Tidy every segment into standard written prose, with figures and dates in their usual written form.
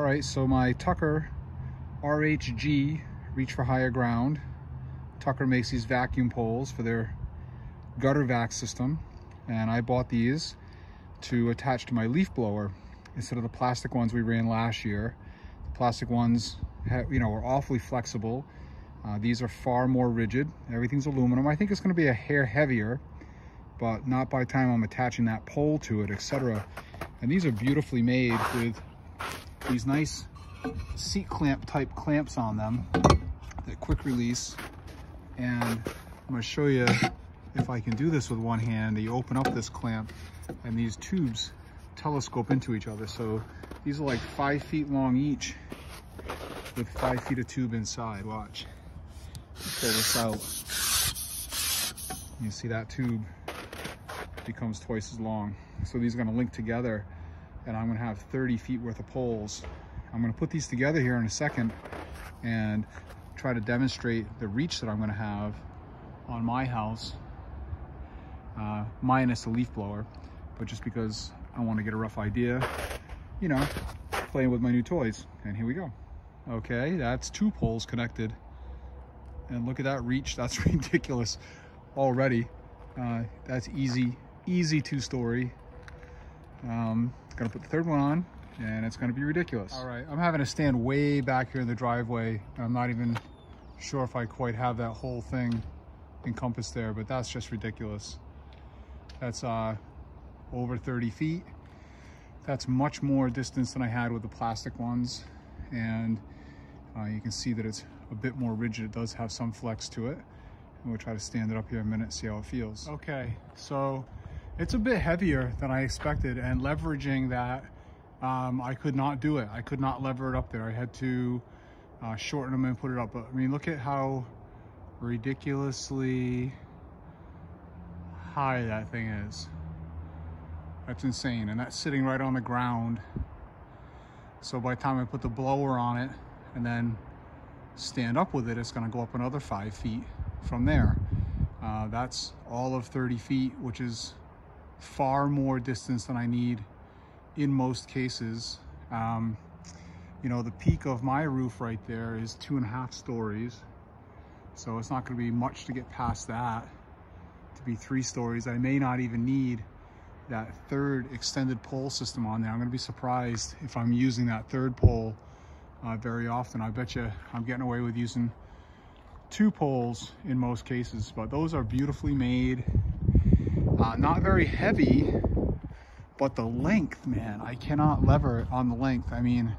right, so my Tucker RHG, Reach for Higher Ground. Tucker makes these vacuum poles for their gutter vac system, and I bought these to attach to my leaf blower instead of the plastic ones we ran last year. The plastic ones, are awfully flexible. These are far more rigid. Everything's aluminum. I think it's going to be a hair heavier, but not by the time I'm attaching that pole to it, etc. And these are beautifully made with these nice seat clamp type clamps on them that quick release. And I'm going to show you if I can do this with one hand. You open up this clamp and these tubes telescope into each other. So these are like 5 feet long each with 5 feet of tube inside. Watch. Pull this out. You see that tube becomes twice as long. So these are going to link together, and I'm going to have 30 feet worth of poles. I'm going to put these together here in a second and try to demonstrate the reach that I'm going to have on my house, minus the leaf blower, but just because I want to get a rough idea, playing with my new toys. And here we go. Okay, that's 2 poles connected, and look at that reach. That's ridiculous already. That's easy 2-story. Gonna put the 3rd one on, and it's gonna be ridiculous. All right, I'm having to stand way back here in the driveway. I'm not even sure if I quite have that whole thing encompassed there, but that's just ridiculous. That's over 30 feet. That's much more distance than I had with the plastic ones, and you can see that it's a bit more rigid. It does have some flex to it. And we'll try to stand it up here in a minute, see how it feels. Okay, so it's a bit heavier than I expected, and leveraging that, I could not do it. I could not lever it up there. I had to shorten them and put it up. But I mean, look at how ridiculously high that thing is. That's insane, and that's sitting right on the ground. So by the time I put the blower on it and then stand up with it, it's gonna go up another 5 feet from there. That's all of 30 feet, which is far more distance than I need in most cases. The peak of my roof right there is 2.5 stories. So it's not gonna be much to get past that to be 3 stories. I may not even need that 3rd extended pole system on there. I'm gonna be surprised if I'm using that 3rd pole very often. I bet you I'm getting away with using 2 poles in most cases, but those are beautifully made. Not very heavy, but the length, man, I cannot lever it on the length. I mean,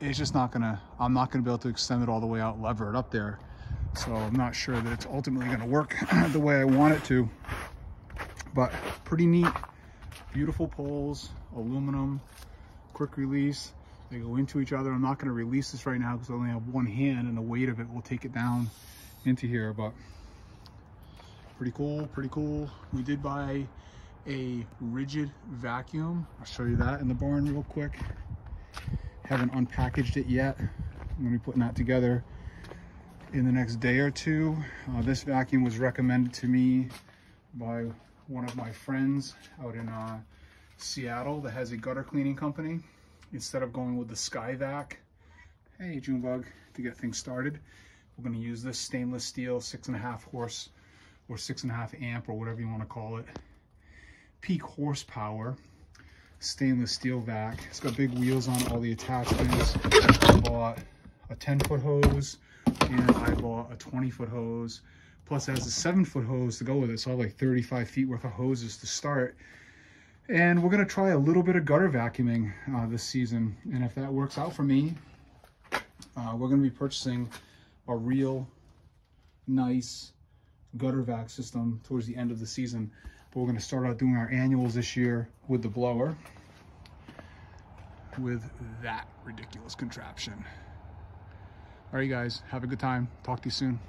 it's just I'm not gonna be able to extend it all the way out, lever it up there. So I'm not sure that it's ultimately gonna work the way I want it to, but pretty neat. Beautiful poles, aluminum, quick release. They go into each other. I'm not gonna release this right now because I only have one hand, and the weight of it will take it down into here, but pretty cool. We did buy a rigid vacuum. I'll show you that in the barn real quick. Haven't unpackaged it yet. I'm gonna be putting that together in the next day or two. This vacuum was recommended to me by one of my friends out in Seattle that has a gutter cleaning company. Instead of going with the Skyvac, hey Junebug, to get things started, we're going to use this stainless steel 6.5 horse or 6.5 amp or whatever you want to call it, peak horsepower stainless steel vac. It's got big wheels on all the attachments. I bought a 10-foot hose and I bought a 20-foot hose. Plus it has a 7-foot hose to go with it, so I have like 35 feet worth of hoses to start. And we're gonna try a little bit of gutter vacuuming this season. And if that works out for me, we're gonna be purchasing a real nice gutter vac system towards the end of the season. But we're gonna start out doing our annuals this year with the blower, with that ridiculous contraption. All right, you guys, have a good time. Talk to you soon.